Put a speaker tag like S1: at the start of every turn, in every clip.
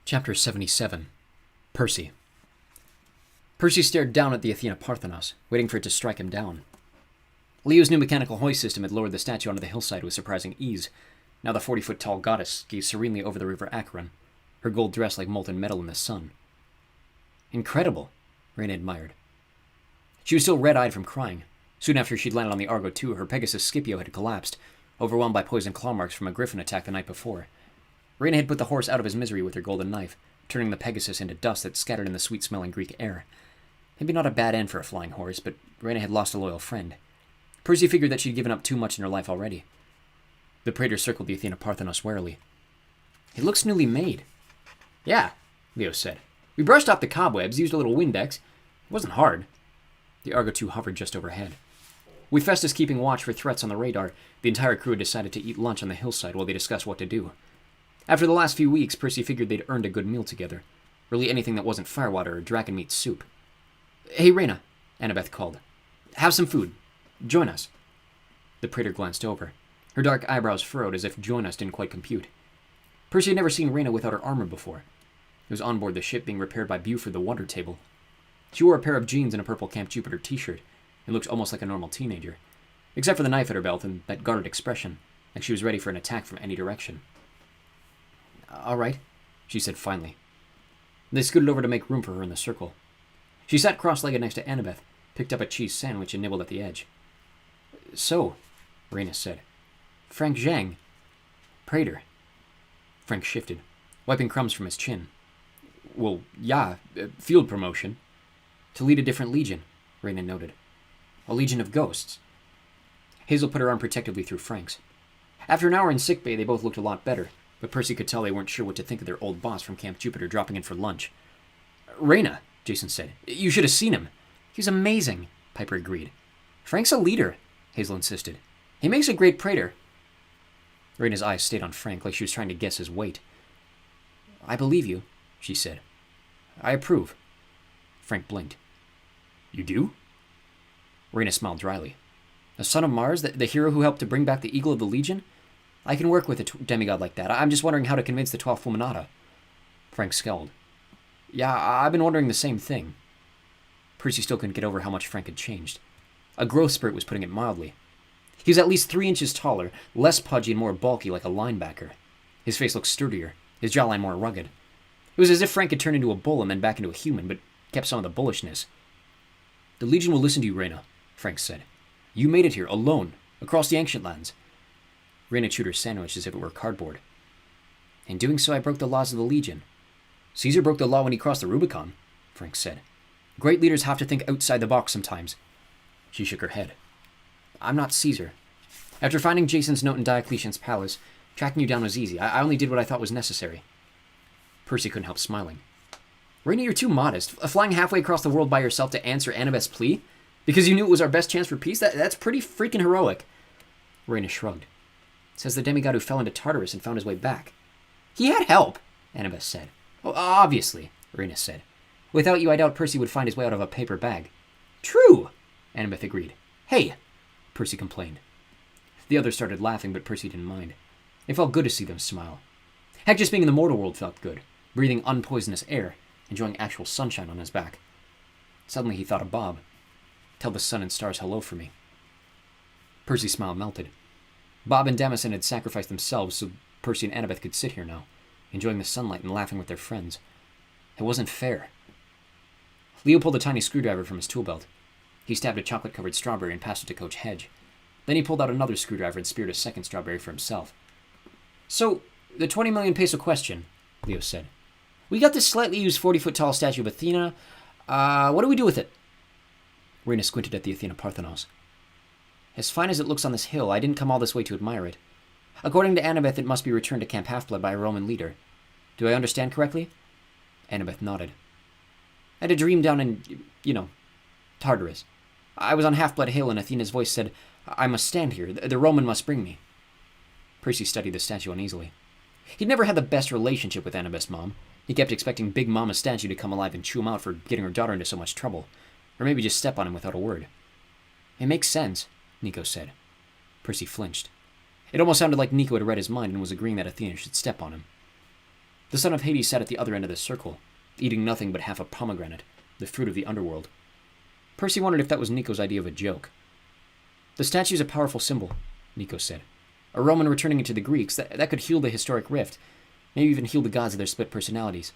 S1: Chapter 77. Percy. Percy stared down at the Athena Parthenos, waiting for it to strike him down. Leo's new mechanical hoist system had lowered the statue onto the hillside with surprising ease. Now the 40-foot-tall goddess gazed serenely over the river Acheron, her gold dress like molten metal in the sun. Incredible, Reyna admired. She was still red-eyed from crying. Soon after she'd landed on the Argo II, her Pegasus Scipio had collapsed, overwhelmed by poison claw marks from a griffin attack the night before. Reyna had put the horse out of his misery with her golden knife, turning the Pegasus into dust that scattered in the sweet-smelling Greek air. Maybe not a bad end for a flying horse, but Reyna had lost a loyal friend. Percy figured that she'd given up too much in her life already. The praetor circled the Athena Parthenos warily. "It looks newly made." "Yeah," Leo said. "We brushed off the cobwebs, used a little Windex. It wasn't hard." The Argo II hovered just overhead. With Festus keeping watch for threats on the radar, the entire crew had decided to eat lunch on the hillside while they discussed what to do. After the last few weeks, Percy figured they'd earned a good meal together. Really anything that wasn't firewater or dragon meat soup. "Hey, Reyna," Annabeth called. "Have some food. Join us." The praetor glanced over. Her dark eyebrows furrowed as if join us didn't quite compute. Percy had never seen Reyna without her armor before. It was on board the ship being repaired by Buford, the wonder table. She wore a pair of jeans and a purple Camp Jupiter t-shirt and looked almost like a normal teenager, except for the knife at her belt and that guarded expression, like she was ready for an attack from any direction. "All right," she said finally. They scooted over to make room for her in the circle. She sat cross-legged next to Annabeth, picked up a cheese sandwich and nibbled at the edge. "So," Reyna said. "Frank Zhang. Praetor." Frank shifted, wiping crumbs from his chin. "Well, yeah, field promotion." "To lead a different legion," Reyna noted. "A legion of ghosts." Hazel put her arm protectively through Frank's. After an hour in sickbay, they both looked a lot better, but Percy could tell they weren't sure what to think of their old boss from Camp Jupiter dropping in for lunch. "Reyna," Jason said. "You should have seen him." "He was amazing," Piper agreed. "Frank's a leader," Hazel insisted. "He makes a great praetor." Reyna's eyes stayed on Frank like she was trying to guess his weight. "I believe you," she said. "I approve." Frank blinked. "You do?" Reyna smiled dryly. "A son of Mars, the hero who helped to bring back the Eagle of the Legion? I can work with a demigod like that. I'm just wondering how to convince the 12th Fulminata." Frank scowled. "Yeah, I've been wondering the same thing." Percy still couldn't get over how much Frank had changed. A growth spurt was putting it mildly. He was at least 3 inches taller, less pudgy and more bulky like a linebacker. His face looked sturdier, his jawline more rugged. It was as if Frank had turned into a bull and then back into a human, but kept some of the bullishness. "The Legion will listen to you, Reyna," Frank said. "You made it here, alone, across the ancient lands." Reyna chewed her sandwich as if it were cardboard. "In doing so, I broke the laws of the Legion." "Caesar broke the law when he crossed the Rubicon," Frank said. "Great leaders have to think outside the box sometimes." She shook her head. "I'm not Caesar. After finding Jason's note in Diocletian's palace, tracking you down was easy. I only did what I thought was necessary." Percy couldn't help smiling. "Reyna, you're too modest. Flying halfway across the world by yourself to answer Annabeth's plea? Because you knew it was our best chance for peace? That's pretty freaking heroic." Reyna shrugged. "Says the demigod who fell into Tartarus and found his way back." "He had help," Annabeth said. "Oh, obviously," Reyna said. "Without you, I doubt Percy would find his way out of a paper bag." "True," Annabeth agreed. "Hey," Percy complained. The others started laughing, but Percy didn't mind. It felt good to see them smile. Heck, just being in the mortal world felt good, breathing unpoisonous air, enjoying actual sunshine on his back. Suddenly he thought of Bob. "Tell the sun and stars hello for me." Percy's smile melted. Bob and Damison had sacrificed themselves so Percy and Annabeth could sit here now, enjoying the sunlight and laughing with their friends. It wasn't fair. Leo pulled a tiny screwdriver from his tool belt. He stabbed a chocolate-covered strawberry and passed it to Coach Hedge. Then he pulled out another screwdriver and speared a second strawberry for himself. "So, the 20 million peso question," Leo said. "We got this slightly used 40-foot-tall statue of Athena. What do we do with it?" Reyna squinted at the Athena Parthenos. "As fine as it looks on this hill, I didn't come all this way to admire it. According to Annabeth, it must be returned to Camp Half-Blood by a Roman leader. Do I understand correctly?" Annabeth nodded. "I had a dream down in, Tartarus. I was on Half-Blood Hill and Athena's voice said, 'I must stand here. The Roman must bring me.'" Percy studied the statue uneasily. He'd never had the best relationship with Annabeth's mom. He kept expecting Big Mama's statue to come alive and chew him out for getting her daughter into so much trouble. Or maybe just step on him without a word. "It makes sense," Nico said. Percy flinched. It almost sounded like Nico had read his mind and was agreeing that Athena should step on him. The son of Hades sat at the other end of the circle, eating nothing but half a pomegranate, the fruit of the underworld. Percy wondered if that was Nico's idea of a joke. The statue's a powerful symbol, Nico said. A Roman returning it to the Greeks, that could heal the historic rift, maybe even heal the gods of their split personalities.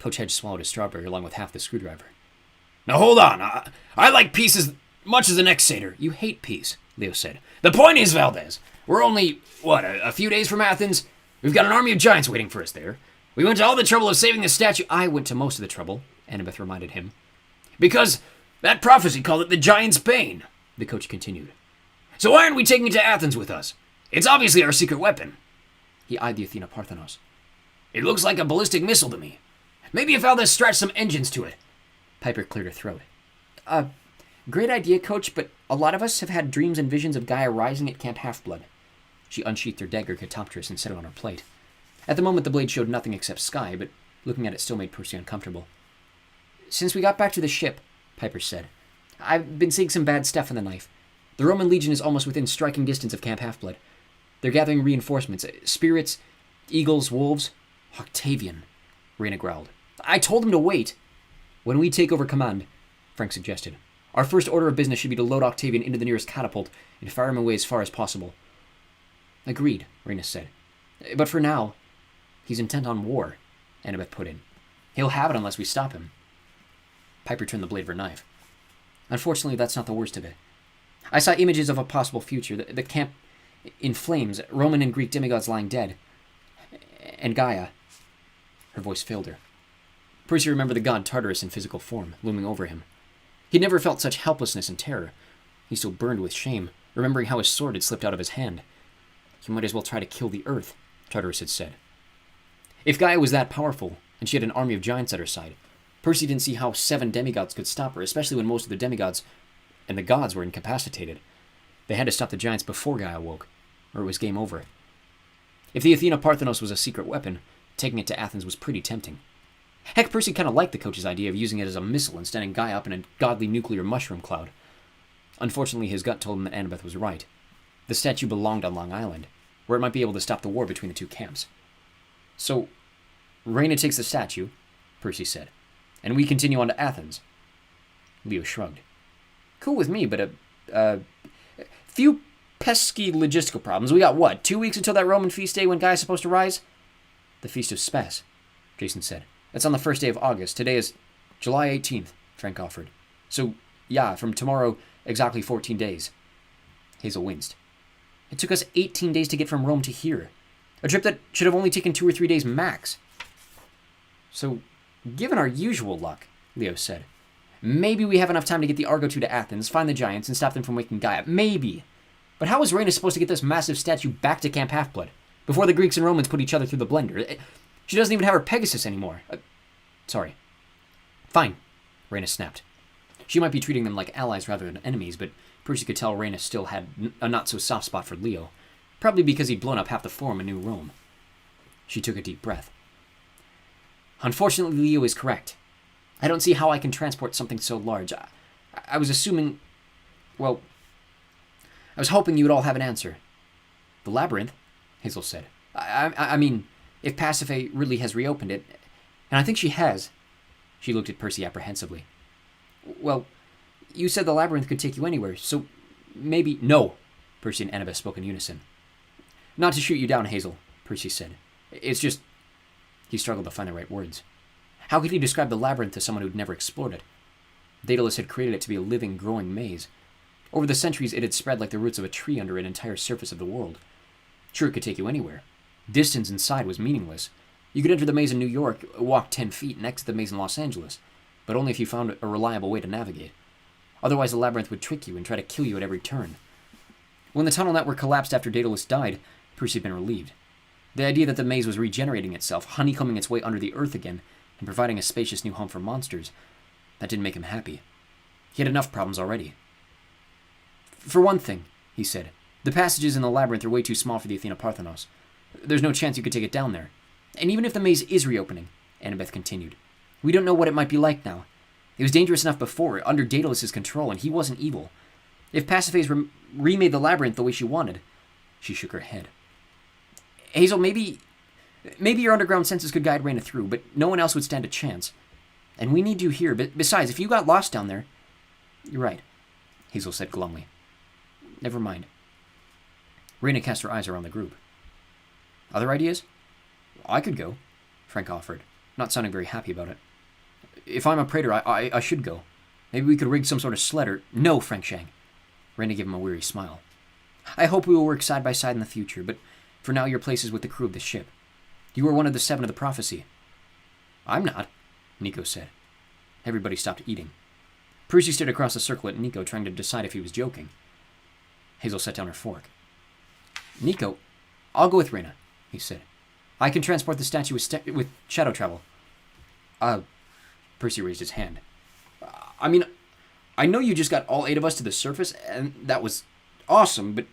S1: Coach Hedge swallowed a strawberry along with half the screwdriver.
S2: Now hold on, I like peace as much as the next satyr.
S1: You hate peace, Leo said.
S2: The point is, Valdez, we're only, a few days from Athens? We've got an army of giants waiting for us there. We went to all the trouble of saving the statue.
S1: I went to most of the trouble, Annabeth reminded him.
S2: Because that prophecy called it the giant's bane,
S1: the coach continued.
S2: So why aren't we taking it to Athens with us? It's obviously our secret weapon.
S1: He eyed the Athena Parthenos.
S2: It looks like a ballistic missile to me. Maybe if Valdez strapped some engines to it.
S1: Piper cleared her throat. Great idea, Coach, but a lot of us have had dreams and visions of Gaia rising at Camp Half-Blood. She unsheathed her dagger Catopteris and set it on her plate. At the moment, the blade showed nothing except sky, but looking at it still made Percy uncomfortable. Since we got back to the ship, Piper said, I've been seeing some bad stuff in the knife. The Roman Legion is almost within striking distance of Camp Half-Blood. They're gathering reinforcements. Spirits, eagles, wolves. Octavian, Reyna growled. I told him to wait. When we take over command, Frank suggested, our first order of business should be to load Octavian into the nearest catapult and fire him away as far as possible. Agreed, Reyna said. But for now, he's intent on war, Annabeth put in. He'll have it unless we stop him. Piper turned the blade of her knife. Unfortunately, that's not the worst of it. I saw images of a possible future, the camp in flames, Roman and Greek demigods lying dead. And Gaia. Her voice failed her. Percy remembered the god Tartarus in physical form, looming over him. He'd never felt such helplessness and terror. He still burned with shame, remembering how his sword had slipped out of his hand. You might as well try to kill the earth, Tartarus had said. If Gaia was that powerful, and she had an army of giants at her side, Percy didn't see how 7 demigods could stop her, especially when most of the demigods and the gods were incapacitated. They had to stop the giants before Gaia woke, or it was game over. If the Athena Parthenos was a secret weapon, taking it to Athens was pretty tempting. Heck, Percy kind of liked the coach's idea of using it as a missile and standing Gaia up in a godly nuclear mushroom cloud. Unfortunately, his gut told him that Annabeth was right. The statue belonged on Long Island, where it might be able to stop the war between the two camps. So, Reyna takes the statue, Percy said, and we continue on to Athens. Leo shrugged. Cool with me, but a few pesky logistical problems. We got, 2 weeks until that Roman feast day when Gaia's supposed to rise? The Feast of Spes, Jason said. That's on the first day of August. Today is July 18th, Frank offered. So, yeah, from tomorrow, exactly 14 days. Hazel winced. It took us 18 days to get from Rome to here. A trip that should have only taken 2 or 3 days max. So, given our usual luck, Leo said, maybe we have enough time to get the Argo 2 to Athens, find the giants, and stop them from waking Gaia. Maybe. But how is Reyna supposed to get this massive statue back to Camp Half-Blood before the Greeks and Romans put each other through the blender? She doesn't even have her Pegasus anymore. Sorry. Fine, Reyna snapped. She might be treating them like allies rather than enemies, but Percy could tell Reyna still had a not-so-soft spot for Leo, probably because he'd blown up half the Forum in New Rome. She took a deep breath. Unfortunately, Leo is correct. I don't see how I can transport something so large. I was assuming... Well, I was hoping you would all have an answer. The labyrinth, Hazel said. I mean, if Pasiphae really has reopened it, and I think she has. She looked at Percy apprehensively. Well, you said the labyrinth could take you anywhere, so maybe... No, Percy and Annabeth spoke in unison. Not to shoot you down, Hazel, Percy said. It's just... He struggled to find the right words. How could he describe the labyrinth to someone who'd never explored it? Daedalus had created it to be a living, growing maze. Over the centuries, it had spread like the roots of a tree under an entire surface of the world. Sure, it could take you anywhere. Distance inside was meaningless. You could enter the maze in New York, walk 10 feet, and exit the maze in Los Angeles, but only if you found a reliable way to navigate. Otherwise, the labyrinth would trick you and try to kill you at every turn. When the tunnel network collapsed after Daedalus died, Percy had been relieved. The idea that the maze was regenerating itself, honeycombing its way under the earth again, and providing a spacious new home for monsters, that didn't make him happy. He had enough problems already. For one thing, he said, the passages in the labyrinth are way too small for the Athena Parthenos. There's no chance you could take it down there. And even if the maze is reopening, Annabeth continued, we don't know what it might be like now. It was dangerous enough before, under Daedalus' control, and he wasn't evil. If Pasiphae's remade the labyrinth the way she wanted, she shook her head. Hazel, maybe Maybe your underground senses could guide Reyna through, but no one else would stand a chance. And we need you here. Besides, if you got lost down there... You're right, Hazel said glumly. Never mind. Reyna cast her eyes around the group. Other ideas? I could go, Frank offered, not sounding very happy about it. If I'm a praetor, I should go. Maybe we could rig some sort of sled or... No, Frank Shang. Reyna gave him a weary smile. I hope we will work side by side in the future, but for now your place is with the crew of the ship. You are one of the 7 of the prophecy. I'm not, Nico said. Everybody stopped eating. Percy stared across the circle at Nico, trying to decide if he was joking. Hazel set down her fork. Nico, I'll go with Reyna, he said. I can transport the statue with shadow travel. Percy raised his hand. I mean, I know you just got all 8 of us to the surface, and that was awesome, but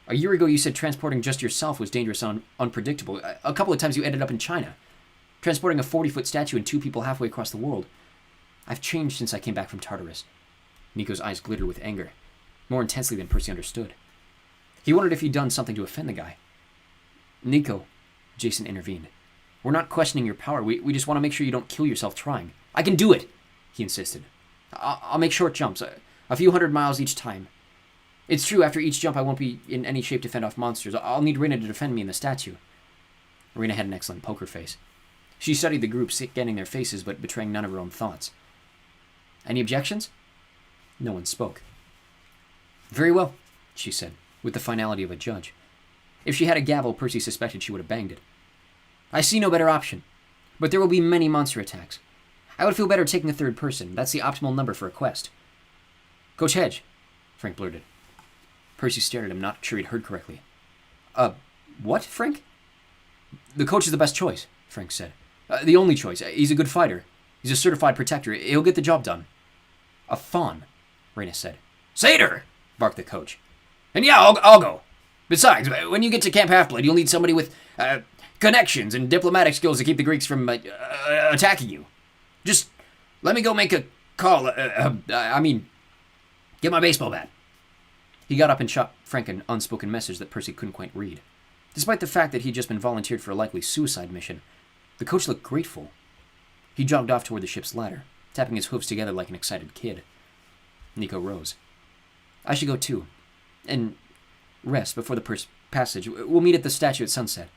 S1: a year ago you said transporting just yourself was dangerous and unpredictable. A couple of times you ended up in China, transporting a 40-foot statue and 2 people halfway across the world. I've changed since I came back from Tartarus. Nico's eyes glittered with anger, more intensely than Percy understood. He wondered if he'd done something to offend the guy. Nico, Jason intervened. We're not questioning your power. We just want to make sure you don't kill yourself trying. I can do it, he insisted. I'll make short jumps, a few 100 miles each time. It's true, after each jump I won't be in any shape to fend off monsters. I'll need Reyna to defend me in the statue. Reyna had an excellent poker face. She studied the group, scanning their faces but betraying none of her own thoughts. Any objections? No one spoke. Very well, she said, with the finality of a judge. If she had a gavel, Percy suspected she would have banged it. I see no better option, but there will be many monster attacks. I would feel better taking a 3rd person. That's the optimal number for a quest. Coach Hedge, Frank blurted. Percy stared at him, not sure he'd heard correctly. What, Frank? The coach is the best choice, Frank said. The only choice. He's a good fighter. He's a certified protector. He'll get the job done. A fawn, Reyna said. Satyr, barked the coach. And yeah, I'll go. Besides, when you get to Camp Half-Blood, you'll need somebody with connections and diplomatic skills to keep the Greeks from attacking you. Just let me go make a call. Get my baseball bat. He got up and shot Frank an unspoken message that Percy couldn't quite read. Despite the fact that he'd just been volunteered for a likely suicide mission, the coach looked grateful. He jogged off toward the ship's ladder, tapping his hoofs together like an excited kid. Nico rose. I should go too. And rest before the passage. We'll meet at the statue at sunset.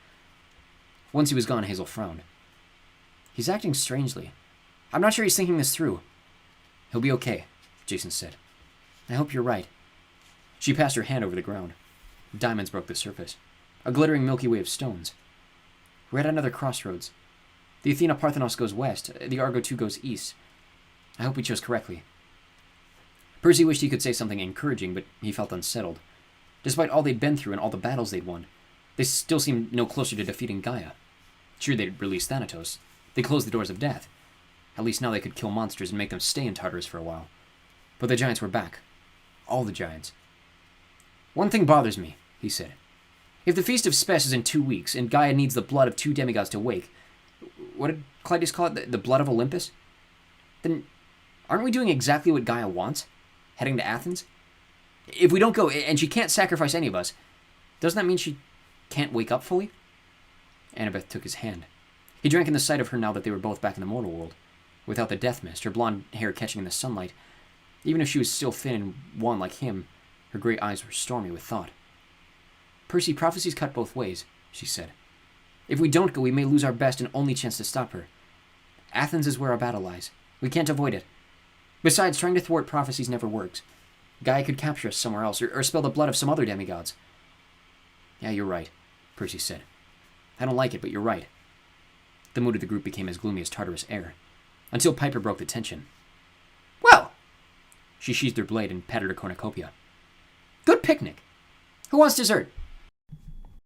S1: Once he was gone, Hazel frowned. He's acting strangely. I'm not sure he's thinking this through. He'll be okay, Jason said. I hope you're right. She passed her hand over the ground. Diamonds broke the surface. A glittering Milky Way of stones. We're at another crossroads. The Athena Parthenos goes west. The Argo II goes east. I hope we chose correctly. Percy wished he could say something encouraging, but he felt unsettled. Despite all they'd been through and all the battles they'd won, they still seemed no closer to defeating Gaia. Sure, they'd released Thanatos. They closed the doors of death. At least now they could kill monsters and make them stay in Tartarus for a while. But the giants were back. All the giants. One thing bothers me, he said. If the Feast of Spes is in 2 weeks, and Gaia needs the blood of 2 demigods to wake, what did Clytius call it? The blood of Olympus? Then aren't we doing exactly what Gaia wants? Heading to Athens? If we don't go, and she can't sacrifice any of us, doesn't that mean she can't wake up fully? Annabeth took his hand. He drank in the sight of her now that they were both back in the mortal world, without the death mist, her blonde hair catching in the sunlight. Even if she was still thin and wan like him, her gray eyes were stormy with thought. Percy, prophecies cut both ways, she said. If we don't go, we may lose our best and only chance to stop her. Athens is where our battle lies. We can't avoid it. Besides, trying to thwart prophecies never works. Gaia could capture us somewhere else, or spill the blood of some other demigods. Yeah, you're right, Percy said. I don't like it, but you're right. The mood of the group became as gloomy as Tartarus air, until Piper broke the tension. Well! She sheathed her blade and patted her cornucopia. Good picnic. Who wants dessert?